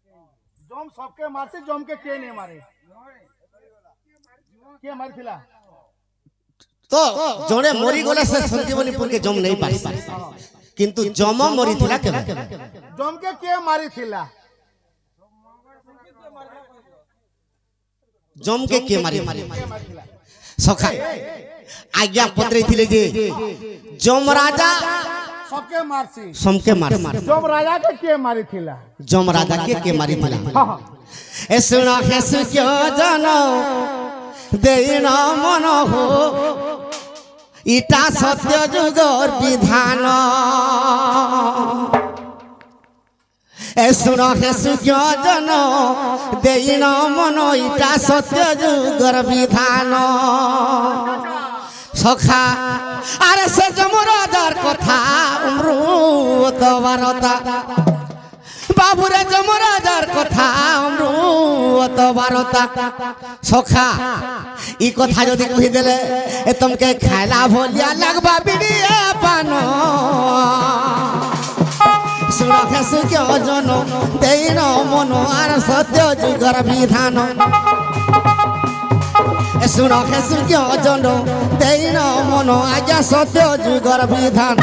जम सबके मारसी जम के के नहीं मारे के मारथिला तो जड़े मरी गले से संजीवनीपुर के जम नहीं पारी किंतु जम मरी थिला के जम के मारथिला जम के मारी सखा आज्ञा पत्र थिले जे जम राजा सबके मारसी समके मार जम राजा के मारथिला जम राजा के मारी थिला ए सुना हेसु क्यों जानो देना मन हो इटा सत्य जुगर विधान ए सुना हेसु क्यों जानो देना मन इटा सत्य जुगर विधान सखा अरे से जमराजार कथा अमृत बारता बाबुरे जमराजार कथा अमृत बारता सखा ई कथा जदि कहि देले ए तुमके खाइला भोलिया लगबा बिडिया पान सुनो खेसु के जन देन मन आर सत्य जुगर विधान सुनो खेसु के जन देन मन आज्ञा सत्य जुगर विधान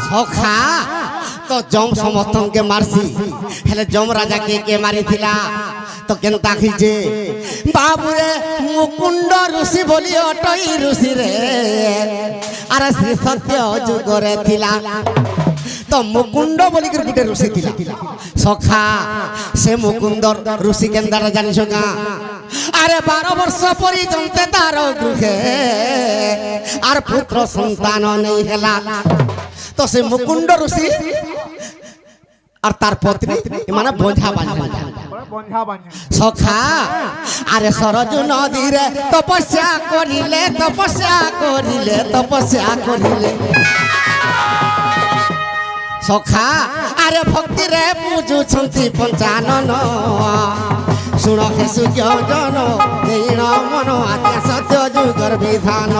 सखा तो जम समस्त के मारसी हेले जम राजा के मारी थिला तो केनता खिजे बाबुरे मुकुंड ऋषि बोली अटई ऋषि रे अरे श्री सत्य जुगरे थिला तो मुकुंड बोली कर गुटे ऋषि थिला सखा से मुकुंद ऋषि केनदार जानिस का अरे 12 वर्ष पर्यंत तार गृहे आर पुत्र संतान नहीं हेला तो से मुकुंड ऋषि और तार पत्नी माने बोझा बांधा सखा अरे सरजू नदी रे तपस्या करिले सखा अरे भक्ति रे पूजू छंती पंचानन सुन हेसु क्यों जन देन मन आज्ञा सत्य जुगर विधान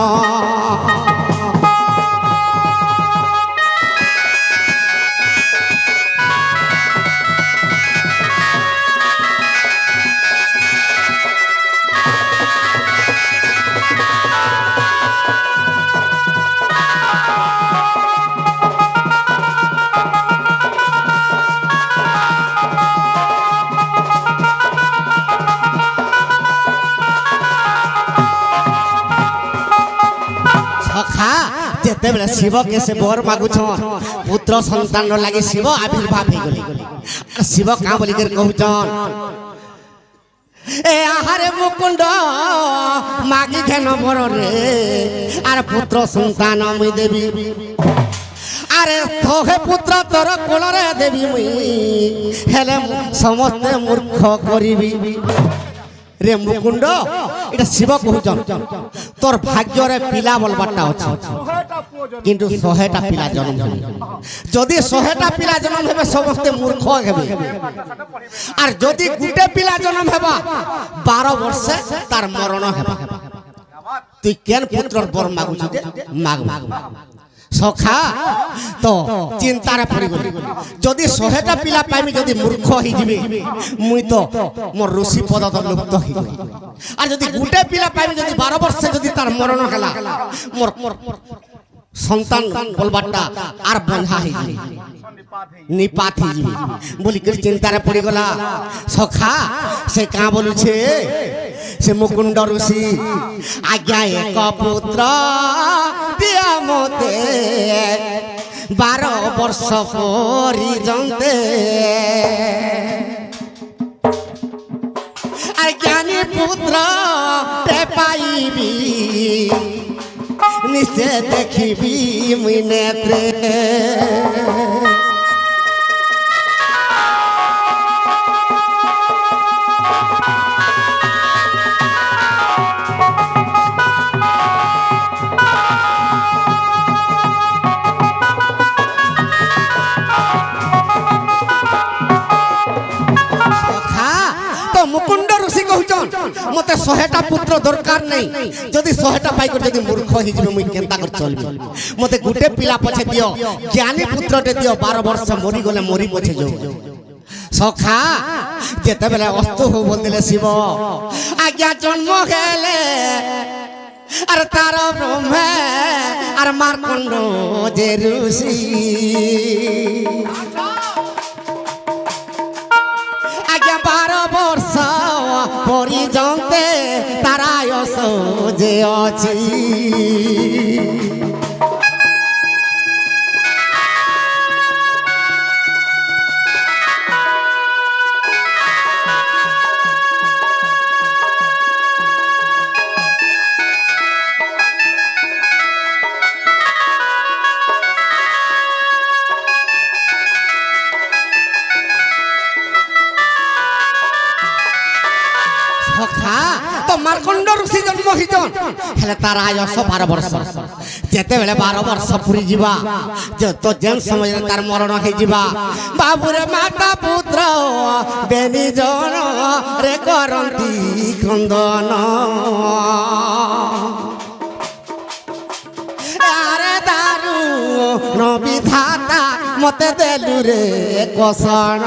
जेते बेले शिव के से बर मागु पुत्र संतान लगे शिव आविर्भाव हो गले शिव का बोली कर कहउचन ए आहारे मुकुंद मागी घेन बर रे आर पुत्र संतान मुई देवी अरे तोहे पुत्र तोर कोल रे देवी मुई हेले समस्त मूर्ख करिबी रे मुकुंद इटा शिव कहउचन तोर भाग्य रे पिला बोलबाटा अछि किंतु 100टा पिला जन्म हेबे जदि 100टा पिला जन्म हेबे समस्त मूर्ख हेबे आर जदि गुटे पिला जन्म हेबा 12 वर्ष तार मरण हेबा तू केन पुत्र बर मागु जे माग सखा तो चिंतार पड़ी गली जदि 100टा पिला पाइमी जदि मूर्ख हो जिबे मुई तो मोर ऋषि पद तो लुप्त हो गई आर जदि गुटे पिला पाइमी जदि 12 वर्ष जदि तार मरण हला मोर संतान बोलबाटा आर बंधा ही निपात ही जिबे बोली कर चिंतार पड़ी गला सखा से का बोलु छे से मुकुंद ऋषि आज्ञा एक पुत्र दिया मोते 12 वर्ष पर्यंते ज्ञानी पुत्र ते पाइबी निश्चय देखिबी मुई नेत्रे মতে 100টা পুত্র দরকার নাই যদি 100টা পাই করে যদি মূর্খ হই যাবে মুই কেনতা করে চলবি মতে গুটে পিলা পছে দিও জ্ঞানী পুত্রটে দিও 12 বর্ষ মরি গলে মরি পছে যাও সখা যেতেবেলে অস্ত হো বলদিলে শিব আজ্ঞা জন্ম গেলে আর তার ব্রহ্মে আর মার্কণ্ড যে ঋষি আজ্ঞা 12 বর্ষ পরিজন্তে তার আয়স যে অছি তো মার্কণ্ড ঋষি জন্ম হইছন হেলে তার আয়স 12 বর্ষ যেতেবেলে 12 বর্ষ পুরি ଯିବା তো যেন সময়ে তার মরণ হয়ে ଯିବା বাবুরে মাতা পুত্র বেনি জন রে করন্তি ক্রন্দন আরে দারু নবিধাতা মতে দেলু রে কষণ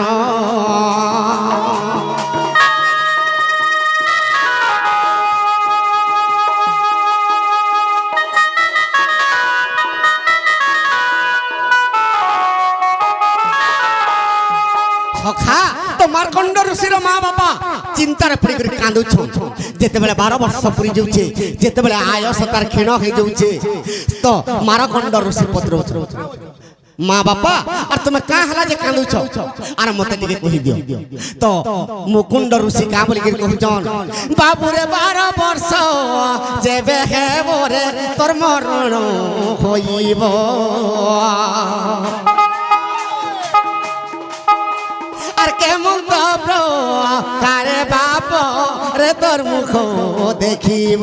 সখা তো মার্কণ্ড ঋষির মা বাবা চিন্তার পড়ি করে কাঁদুছ যেতেবেলে 12 বর্ষ পুরি যাচ্ছে যেতেবেলে আয়স তার ক্ষীণ হয়ে যাচ্ছে তো মার্কণ্ড ঋষি পত্র মা বাবা আর তুমি কা হলা যে কাঁদুছ আর মতে টিকে কহি দিও তো মুকুন্দ ঋষি কা বলি করে কহুছন বাবুরে 12 বর্ষ যেবে হেবরে তোর মরণ হইব আর কেমন তব্র তারে বাপ রে তোর মুখ দেখিব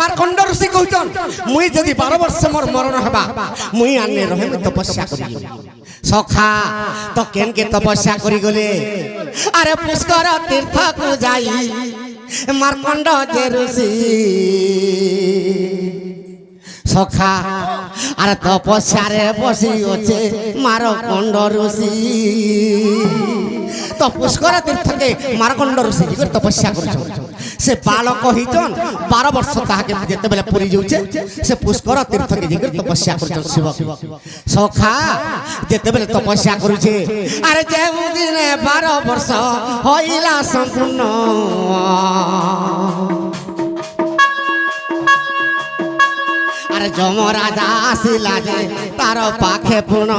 মার্কণ্ড ঋষি কହୁছন মুই যদি 12 বর্ষ মোর মরণ হবা মুই আনে রহে মুই তপস্যা করি সখা তো কেনকে তপস্যা করি গলে আরে পুষ্কর তীর্থকু যাই মার্কণ্ড যে ঋষি সখা আর তপস্যারে বসি আছে মার্কণ্ড ঋষি তো পুষ্কর তীর্থকে মার্কণ্ড ঋষি কি তপস্যা করছ সে বালক হইছন 12 বর্ষ তাহাকে যেতেবেলে পুরি যাচ্ছে সে পুষ্কর তীর্থকে যে তপস্যা করছ শিব সখা যেতেবেলে তপস্যা করুছে আরে যে দিনে 12 বর্ষ হইলা সম্পূর্ণ আরে যমরাজা আসিলা যে তার পাখে পুণ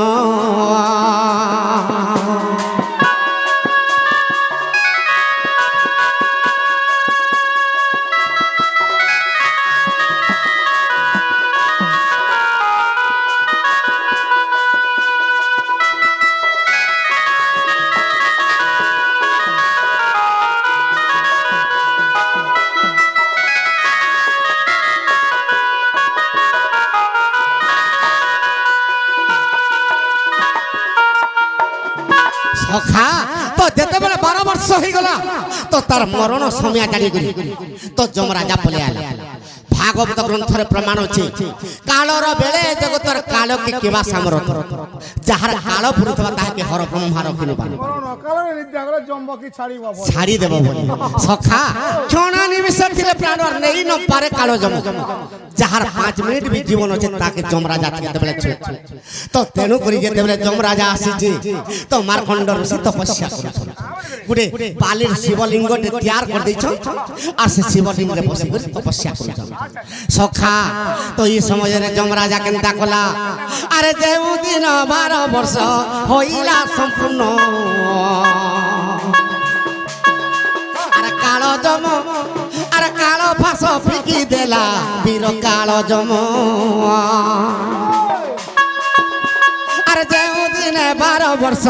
সখা তো যেতেবেলে 12 বর্ষ হয়ে গলা তো তার মরণ সময় জানি গলি তো যমরাজা পলে আলে ভাগবত গ্রন্থরে প্রমাণ আছে কালর বেলে জগতর কালকে কেবা সামরত যাহার কাল পুরুথবা তাহাকে হর ব্রহ্মা রখিনবা কালরে নিদ্রা গলে জম্ব কি ছাড়িব ছাড়ি দেব বলি সখা ক্ষণা নিমিষ থিলে প্রাণ নেই ন পারে কাল জম যাহার 5 মিনিট বি জীবন আছে তাকে যমরাজা যেতেবেলে ছুঁ তো তেণু করি যেতেবেলে যমরাজা আসিছে তো মার্কণ্ড ঋষি তপস্যা করছ গুটে বালির শিবলিঙ্গটে তৈয়ার করে দিছ আর সে শিবলিঙ্গে বসে করে তপস্যা করছ সখা তো এই সময়ে যমরাজা কেনতা কলা আরে যে দিন 12 বর্ষ হইলা সম্পূর্ণ আর কাল জম আর আরে কাল ফাঁস ফিকি দেলা বীর কাল জম আরে যেদিনে 12 বর্ষ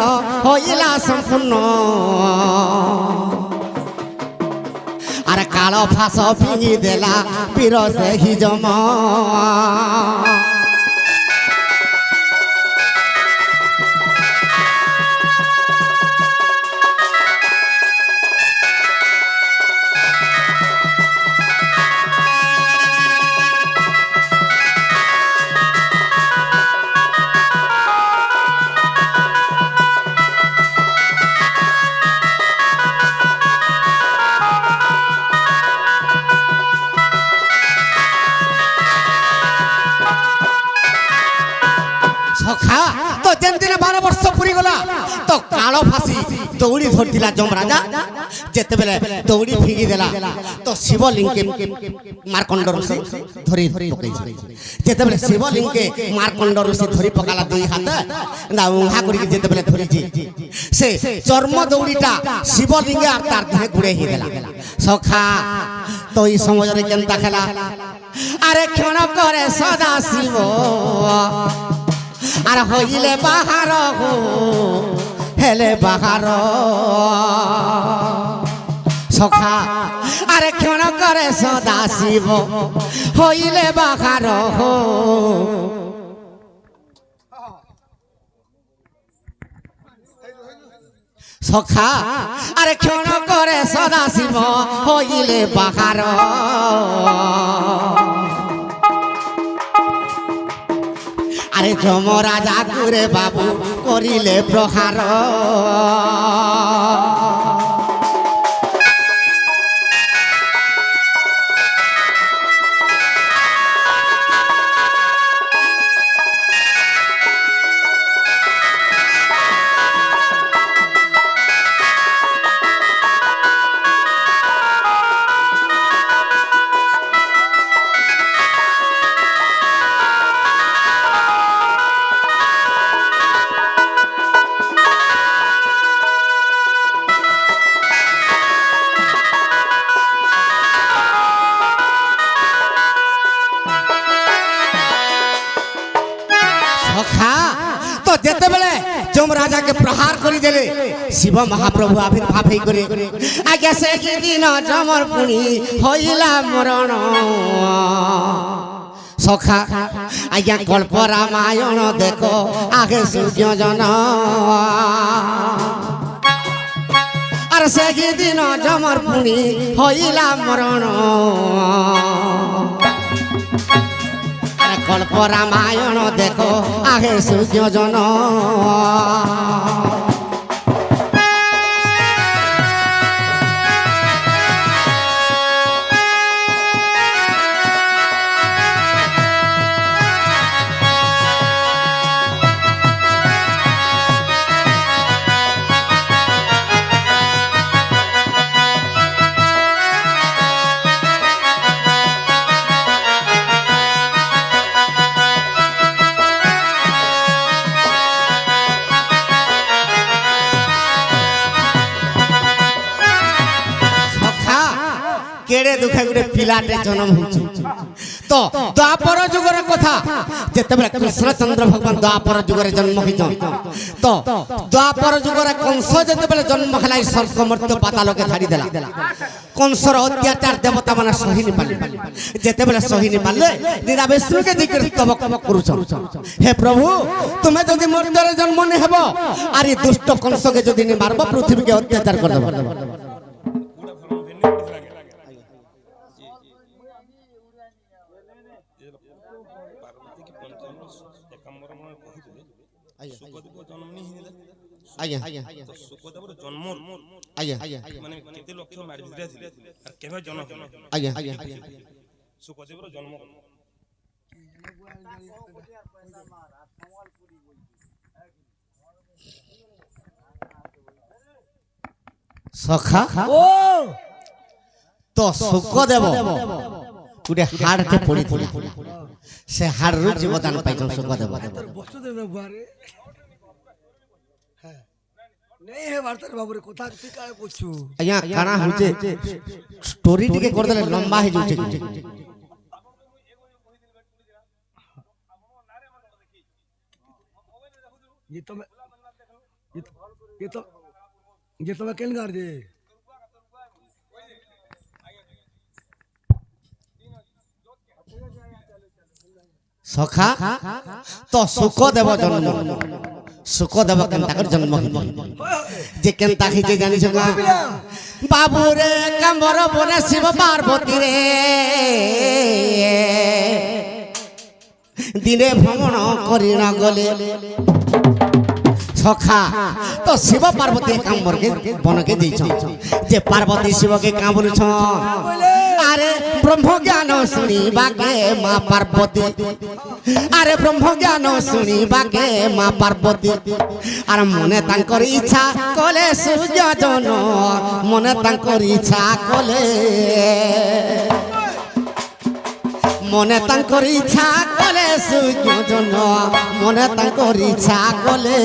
হইলা সম্পূর্ণ আরে কাল ফাঁস ফিকি দেলা বীর সেই জম সখা তো যেদিনে 12 বর্ষ পুরি গলা তো কালো ফাঁসি দৌড়ি ধরতিলা যমরাজা যেতেবেলে দৌড়ি ফিকি দেলা তো শিবলিঙ্গে মার্কণ্ড ঋষি ধরি পকাইছে যেতেবেলে শিবলিঙ্গে মার্কণ্ড ঋষি ধরি পকালা দুই হাতে না উহা করি যেতেবেলে ধরিছি সে চর্ম দৌড়িটা শিবলিঙ্গে আর তার দেহে গুড়ে হি দেলা সখা তো এই সমাজরে কেনতা খেলা আরে ক্ষণ করে সদা শিব আর হইলে বাহার হেলে বাহার সখা আরে ক্ষণ করে সদা শিব হইলে বাহার সখা আরে ক্ষণ করে সদা শিব হইলে বাহার আরে যমরাজা করে বাবু করিলে প্রহার তো যেতেবেলে যমরাজাকে প্রহার করে দেলে শিব মহাপ্রভু আবির্ভাব হই করে আগে সে দিন যমর পুনি হইলা মরণ সখা আজ্ঞা কল্প রামায়ণ দেখো আগে সূর্য জন আর সে দিন যমর পুনি হইলা মরণ কল্প রামায়ণ দেখো আগে সূর্য জন কেড়ে দুঃখে গোটে পিলাটে জন্ম হচ্ছে তো দ্বাপর যুগের কথা যেতেবেলে কৃষ্ণচন্দ্র ভগবান দ্বাপর যুগের জন্ম হইছন তো দ্বাপর যুগের কংস যেতেবেলে জন্ম হেলাই স্বর্গ মর্ত্য পাতালকে ছাড়ি দেলা কংসর অত্যাচার দেবতা মানে সহিনি পারলে যেতেবেলে সহিনি পারলে নিরা বিষ্ণুকে জিজ্ঞেস স্তবক করুছন হে প্রভু তুমি যদি মর্ত্যরে জন্ম নে হব আর এই দুষ্ট কংসকে যদি নি মারব পৃথিবীকে অত্যাচার করে দেব আজ্ঞা সুখদেবর জন্ম আজ্ঞা মানে কেতে লক্ষ মারি দিলে আর কেবে জন্ম আজ্ঞা সুখদেবর জন্ম সখা ও তো সুখদেব গুটে হাড়কে পড়িଥିଲା সে হাড়ରୁ জীবদান পাইছন সুখদেব नहीं है वार्ता रे बाबू रे कोथा के काय पूछू अया काना होचे स्टोरी टिके कर देले लंबा हे जोचे ये तो मैं ये तो मैं केन गार दे सखा तो सुख देव जन्म सुख देव केनता कर जन्म जे केनता खिचे जानि छगा बाबू रे कमर बने शिव पार्वती रे दिने भ्रमण करिना गले सखा तो शिव पार्वती कामर के बन के दैछ जे पार्वती शिव के काम बोलु छ अरे ब्रह्म ज्ञान सुनी बाके मां पार्वती अरे ब्रह्म ज्ञान सुनी बाके मां पार्वती अरे मने तांकर इच्छा कले सूर्य जन मने तांकर इच्छा कले मने तांकर इच्छा कले सूर्य जन मने तांकर इच्छा कले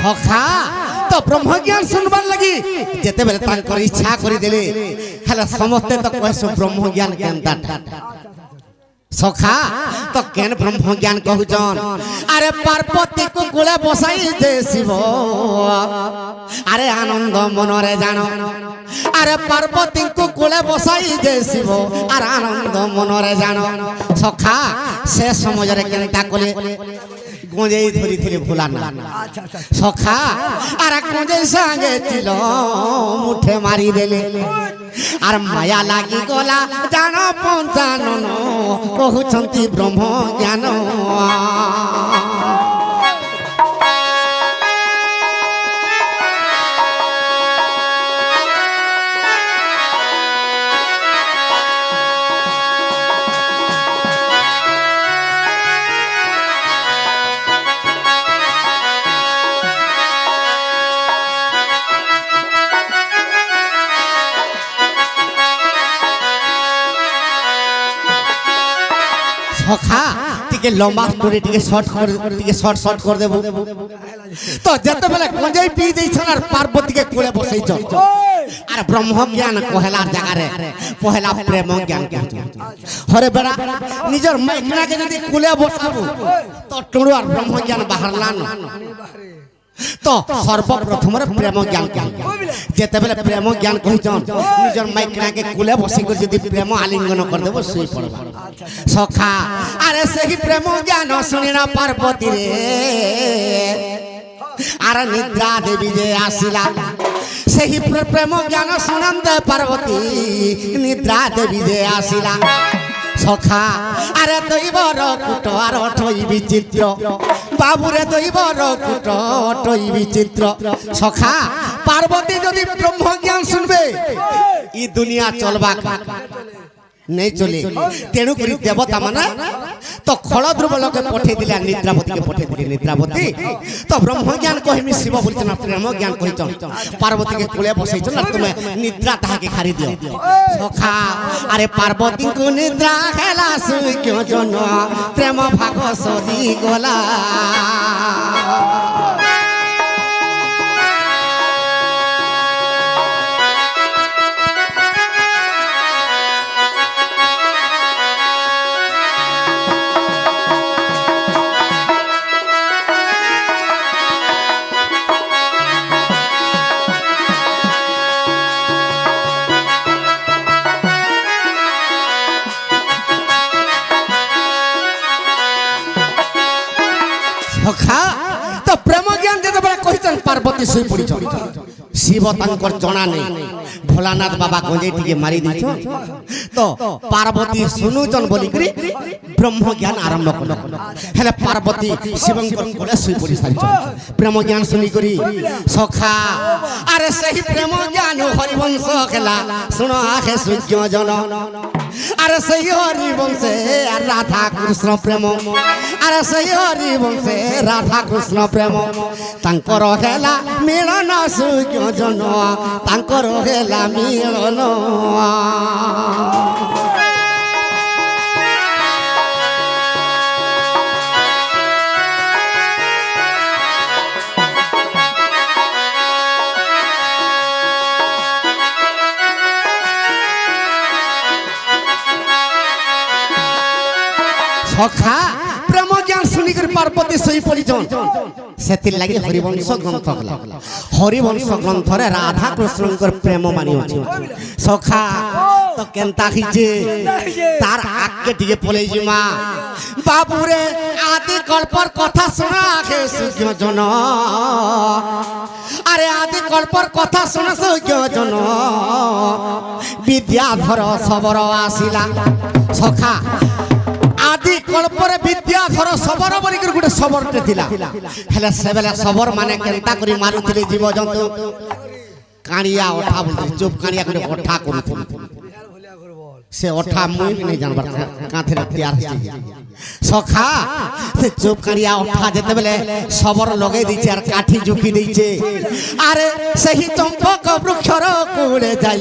सखा तो ब्रह्म ज्ञान सुनबार लगी जेते बेले तांकर इच्छा करि देले हला समस्ते तो कहसो ब्रह्म ज्ञान केनता सखा तो केन ब्रह्म ज्ञान कहउजन अरे पार्वती को गुले बसाई दे शिव अरे आनंद मनरे जानो अरे पार्वती को गुले बसाई दे शिव अरे आनंद मनरे जानो सखा से समय रे केनता कले गंजेई धरी थिले भुलाना सखा आर गंजेई संगे चिलो मुठे मारी देले आर माया लागी गला जान पंचानन कहउछंती ब्रह्म ज्ञान सखा टिके लंबा स्टोरी टिके शॉर्ट कर देबो तो जते बेले गंजेई पी दै छन और पार्वती के कोले बसै छ अरे ब्रह्म ज्ञान कहला जगह रे पहला प्रेम ज्ञान के हरे बेड़ा निजर मैना के जदी कोले बसाबो तो टुडू और ब्रह्म ज्ञान बाहरला न तो सर्वप्रथम प्रेम ज्ञान जेते बेले प्रेम ज्ञान कहिछन निजर माइकना के कुले बसी कर जदी प्रेम आलिंगन कर देबो सोई पड़बा सखा अरे सही प्रेम ज्ञान सुनिना पार्वती रे अरे निद्रा देवी जे आसिला सही प्रेम ज्ञान सुनंद पार्वती निद्रा देवी जे आसिला सखा अरे दैवर कुट आर ठई विचित्र बाबू रे दैवर कुट ठई विचित्र सखा पार्वती जदि ब्रह्म ज्ञान सुनबे ई दुनिया चलबा नहीं चले तेणु करी देवता माने तो खल ध्रुव लोक पठे दिला निद्रावती के पठे दिले निद्रावती तो ब्रह्म ज्ञान कहिमी शिव बोलछन प्रेम ज्ञान कहिछन पार्वती के कुले बसैछन तुमे निद्रा ताहा के खारी दियो सखा अरे पार्वती को निद्रा हेला सुई क्यों जन प्रेम भाग सदी गला तो प्रेम ज्ञान जब कही पार्वती शुई पड़ी शिव तंकर जना नहीं भोलानाथ बाबा गंजे टिके मारी दी तो पार्वती सुनुचन बोली करी ब्रह्म ज्ञान आरंभ कले पार्वती शिवंकर कोले शुई पड़ी सारी प्रेम ज्ञान सुनी करी सखा अरे सही प्रेम ज्ञान हरिवंश खेला सुनो आखे सूर्य जन আরে সেই হরি বংশে রাধা কৃষ্ণ প্রেম আরে সেই হরি বংশে রাধা কৃষ্ণ প্রেম তাঙ্কর হেলা মিলন সুজন তাঙ্কর হেলা মিলন সখা প্রেম জ্ঞান শুনিকরি পার্বতী শোই পড়িছন সেতির লাগি হরিবংশ গ্রন্থ হলা হরিবংশ গ্রন্থরে রাধা কৃষ্ণঙ্কর প্রেম মানি আছে সখা তো কেনতা হিজে তার আগে টিকে পলাই জিমা বাবুরে আদি কল্পর কথা শোনা আগে সুজ্ঞ জন আরে আদি কল্পর কথা শোনা সুজ্ঞ জন বিদ্যাধর সবর আসিলা সখা আদি কল্পরে বিদ্যাধর সবর বলি গোটে সবরটে লা হেলে সেবেলে সবর মানে কেনতা করি মারুଥିଲେ জীবজন্তু কাণিয়া অঠা বলতে চুপ কাণিয়া করে অঠা করুଥିଲେ সে অঠা মুই নাই জানবার কাঁথের তৈয়ার হইছে সখা সে চুপ কাণিয়া অঠা যেতেবেলে সবর লগাই দিছে আর কাঠি ঝুঁকি দিছে আরে সেই চম্পক বৃক্ষর কুড়ে যাই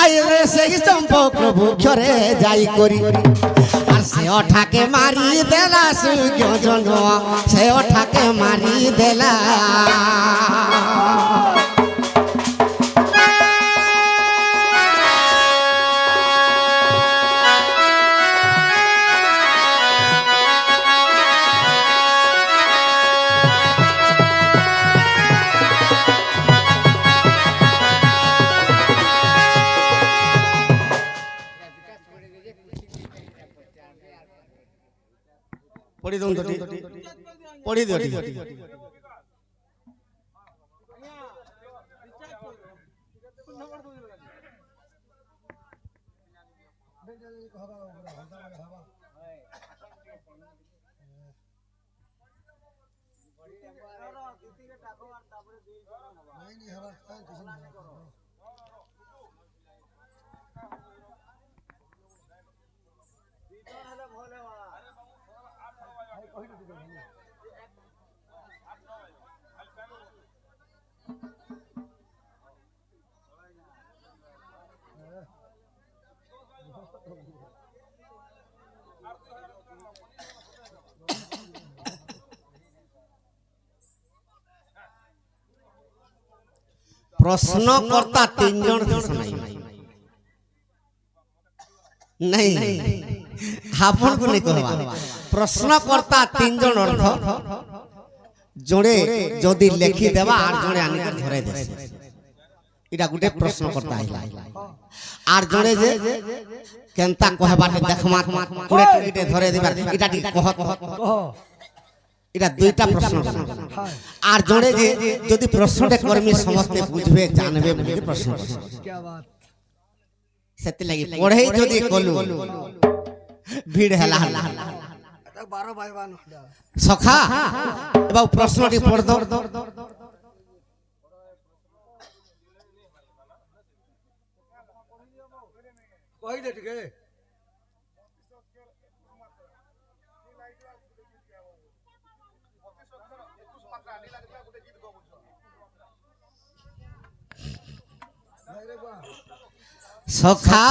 আরে সেই চম্পক বৃক্ষরে যাই করি আর সে অঠাকে মারি দেলা সুজ্ঞ জন সে অঠাকে মারি দেলা পড়ি দઉં તો પડી દો প্রশ্নকর্তা তিনজন নাই নাই আপনার নেই কহবা প্রশ্নকর্তা তিনজন অর্থ জোড়ে যদি লেখি দেবা আর জোড়ে আনিকে ধরে দেছে এটা গোটে প্রশ্নকর্তা আইলা আর জোড়ে যে কেনতা কহবাটে দেখমা কোড়ে টিকিটে ধরে দিবার এটা ঠিক কহ এটা দুইটা প্রশ্ন আর জোড়ে যে যদি প্রশ্নটা কর্মী সমস্ত বুঝবে জানবে বলে প্রশ্ন সেতি লাগি পড়াই যদি কলু ভিড় হেলা হেলা সখা এবার প্রশ্নটি পড় দো কই দে ঠিক সখা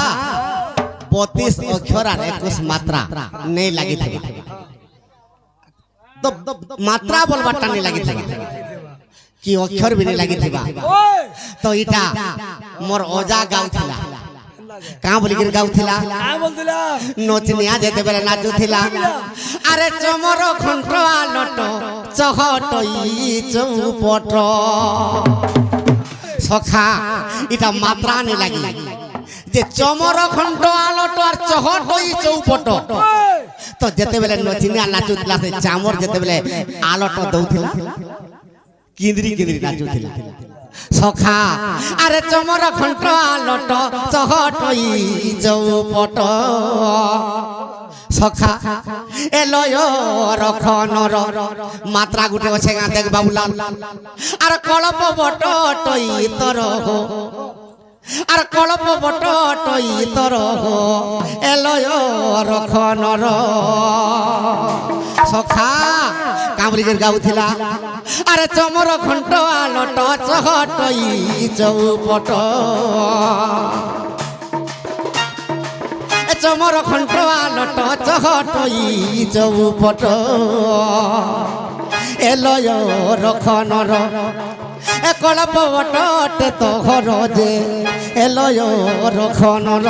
32 অক্ষর আর 21 মাত্রা নেই লাগি থাকে তো মাত্রা বলবাটা নেই লাগি থাকে কি অক্ষর भी नहीं লাগি থিবা তো এটা মোর ওজা গাউথিলা কা বলি গির গাউথিলা নচনিয়া যেতে বেলে নাচুথিলা আরে চমর খন্ট আলট চহটই চৌপট সখা এটা মাত্রা নেই লাগি যে চমর খন্ড আলট আর চহটই চৌপট তো যেতে বেলে নচনিয়া নাচুথিলা সে চামর যেতে বেলে আলট দউথিলা কিন্দ্রি কিন্দ্রি নাচুথিলা সখা আরে চমর খন্ড আলট চহটই চৌপট সখা এলয় রখনর মাত্রা গুটে আছে গা দেখ বাবুলাল আর কলপ বট টই তর আর কলপ বট টই তর এলয় রখ নর সখা কামরিকের গাউথিলা আরে চমর ঘণ্ট আলট চহটই চৌপট চমর ঘণ্ট আলট চহটই চৌপট এলয় রখ নর এ কলপ বটে তো ঘর যে এলয় রখ নর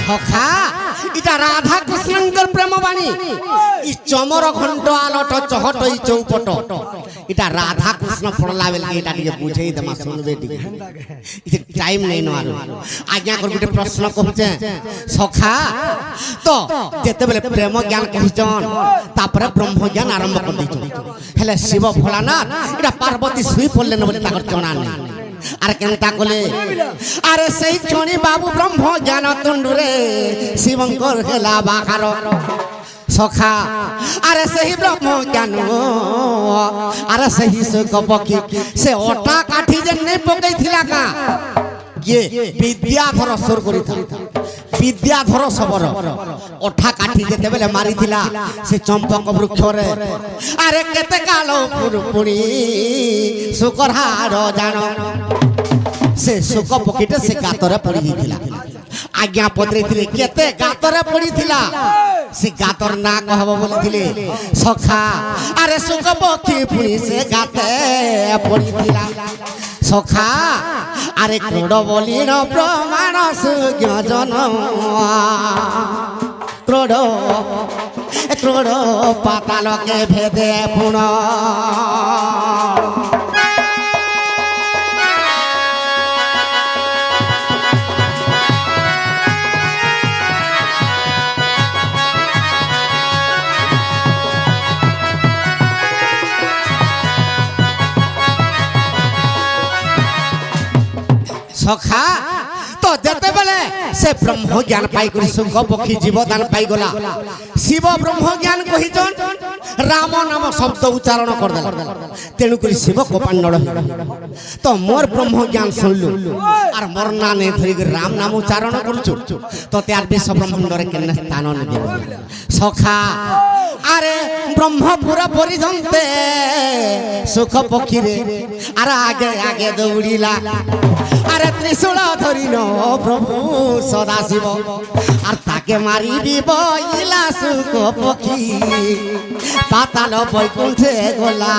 সখা এটা রাধা কৃষ্ণঙ্কর প্রেমবাণী ই চমর ঘণ্ট আলট চহটই চৌপট এটা রাধা কৃষ্ণ পড়লা বেলে এটা টিকে বুঝেই দেমা শুনবে টিকে টাইম নেই না আজ্ঞা করে গোটে প্রশ্ন কହୁছে সখা তো যেতেবেলে প্রেম জ্ঞান কহিছন তারপরে ব্রহ্ম জ্ঞান আরম্ভ করে দিছন হেলে শিব ভোলানাথ এটা পার্বতী শুই পড়লেন বলে তাকর জনা নেই আরে কেনতা কলে আরে সেই ক্ষণি বাবু ব্রহ্ম জ্ঞান তুণ্ডুরে শিবঙ্কর হেলা বাখার সখা আরে সেই ব্রহ্ম জ্ঞান আরে সেই সুখ পক্ষী সে অটা কাঠি যে নেই পকাইছিলা কা ইয়ে বিদ্যাধর সুর করিছিল বিদ্যাধর সবর অঠা কাঠি যেতেবেলে মারিছিলা সে চম্পক বৃক্ষরে আরে কেতে কাল পুরপুরি শুকর হাড় জান সে শুক পক্ষীটা সে গাতরে পড়ি দিয়েছিল আজ্ঞা পত্রেছিলে কেতে গাতরে পড়িছিলা সে গাতর না কহব বলিছিলে সখা আরে শুক পক্ষী পুনি সে গাতে পড়িছিলা সখা আরে ক্রোড় বলির প্রমাণ সুজ্ঞ জন ক্রোড় ক্রোড় পাতালকে ভেদে পুণ সখা তো যেতেবেলে সে ব্রহ্ম জ্ঞান পাই করি শুঙ্গ পক্ষী জীবদান পাই গলা শিব ব্রহ্ম জ্ঞান কহিছন রাম নাম শব্দ উচ্চারণ করদেলা তেণু করি শিব কোপান্নড় তো মোর ব্রহ্ম জ্ঞান শুনলু আর মোর না নে ধরি রাম নাম উচ্চারণ করছু তো তার বিশ্ব ব্রহ্মাণ্ডরে কেন স্থান নেবে সখা আরে ব্রহ্মপুর পরিজন্তে সুখ পক্ষীরে আর আগে আগে দৌড়িলা আরে ত্রিশূল ধরিল প্রভু সদাশিব আর তাকে মারিবি বইলা সুখ পক্ষী পাতাল বৈকুণ্ঠে গোলা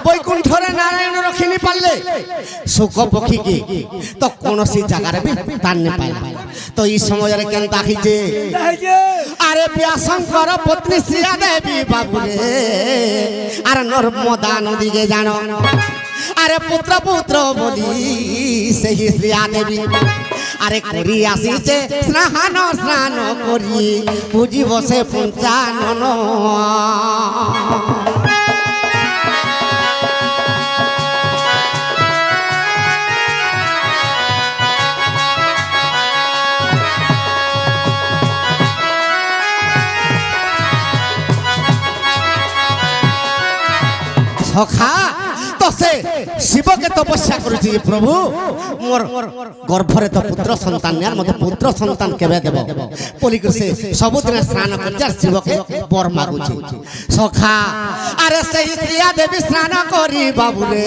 বৈকুণ্ঠরে নারায়ণ রখিনি পারলে সুখ পক্ষী কি তো কোনসি জায়গারে বি তান্নে পাইলা তো এই সময়ের কেন তাকিছে আরে ব্যাসঙ্কর পত্নী শ্রীয়া দেবী বাবুরে আর নর্মদা নদীকে জানো আরে পুত্র পুত্র বলি সেই শ্রীয়া দেবী আরে করি আসিছে স্নান স্নান করি পুজি বসে পঞ্চানন সখা তো সে শিবকে তপস্যা করেছি প্রভু মোর গর্ভরে তো পুত্র সন্তান নেয়ার মতো পুত্র সন্তান কেবে দেব বলিকি সে ସବୁদিন স্নান করছে আর শিবকে বর মাগুছে সখা আরে সেই শ্রিয়া দেবী স্নান করি বাবুরে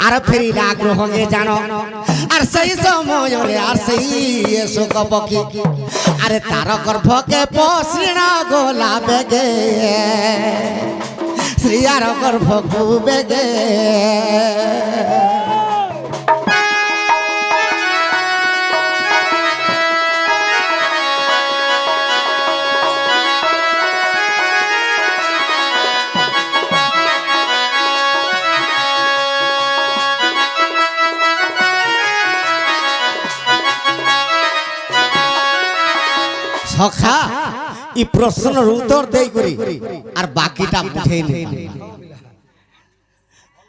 আর ফেরিলা গ্রহে জানো আর সেই সমୟରେ আর সেই শোক পক্ষী আরে তার গর্ভকে পশ্রিণ গোলা বেগে শ্রিয়ার গর্ভকু বেগে সখা ই প্রশ্নের উত্তর দেই করি আর বাকিটা বুঝেই নেই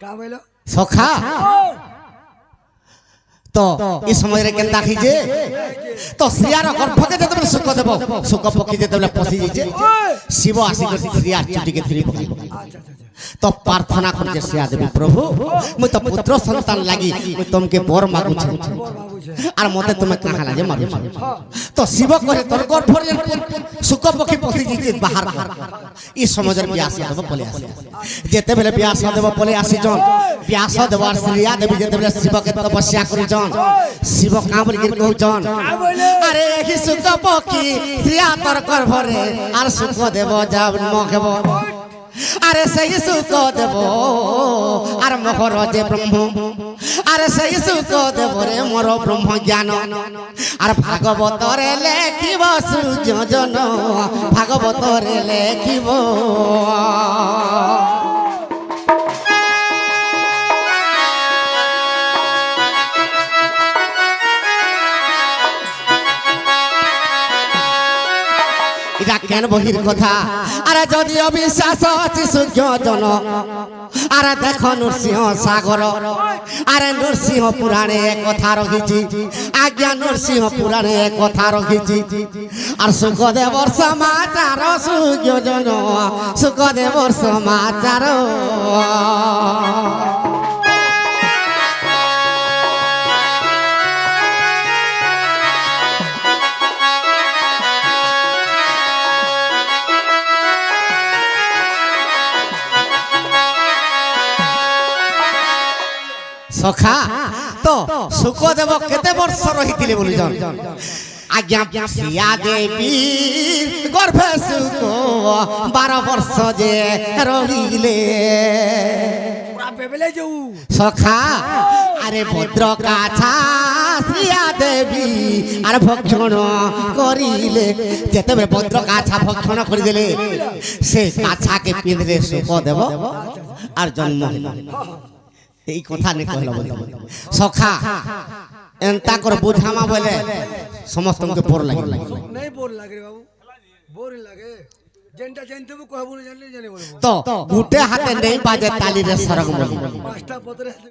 কা বইলো সখা তো এই সময়ের কেন দেখি যে তো শ্রিয়ার গর্ভকে যেতেবেলে সুখ দেব সুখ পক্ষী যেতেবেলে পশি যাইছে শিব আসি করে শ্রিয়ার চুটিকে ফিরি পকাইব তো প্রার্থনা করছে শ্রিয়া দেবী প্রভু মুই তো পুত্র সন্তান লাগি মুই তোমাকে বর মাগুছে আর মতে তুমি কাহা লাগে মারুছ তো শিব করে তোর গর্ভরে সুখ পক্ষী পশি যাইছে বাহার কর এই সময়ের ব্যাস দেব বলে আসি যেতেবেলে ব্যাস দেব বলে আসি জন ব্যাস দেব আর শ্রিয়া দেবী যেতেবেলে শিবকে তপস্যা করিছন শিব কাঁ বলি কহুছন আরে কি সুখ পক্ষী শ্রিয়া তোর গর্ভরে আর সুখ দেব জন্ম হেব আরে সেই সুখ দেব আর মোহর যে ব্রহ্ম আরে সেই সুখ দেব রে মোর ব্রহ্ম জ্ঞান আর ভাগবতরে লেখিব সূর্যজন ভাগবতরে লেখিব এটা কেন বহির কথা আরে যদি অবিশ্বাস আছে সূর্যজন আরে দেখো নরসিংহ সাগর আরে নরসিংহ পুরাণে কথা রহিছি আজ্ঞা নরসিংহ পুরাণে কথা রহিছি আর সুখদেবর সমাচার সূর্যজন সুখদেবর সমাচার সখা তো সুখদেব কেতে বর্ষ রহিଥିଲେ বলিছন আজ্ঞা শ্রিয়া দেবী গর্ভে সুখ 12 বর্ষ যে রহিলে পুরা বেবেলে যাও সখা আরে ভদ্র কাছা শ্রিয়া দেবী আর ভক্ষণ করিলে যেতেবেলে ভদ্র কাছা ভক্ষণ করিদেলে সে কাছাকে পিঁধলে সুখ দেব আর জন্ম এই কথা নে কহিলা বলি সখা এন্তা করে বুঝামা বলে সমস্তকে বোর লাগে নাই বোর লাগে রে বাবু বোর লাগে যেনটা জানতে কহবো না জানলে জানি বলবো তো গুটে হাতে নেই বাজে তালি রে সরগ বলি পাঁচটা পত্রে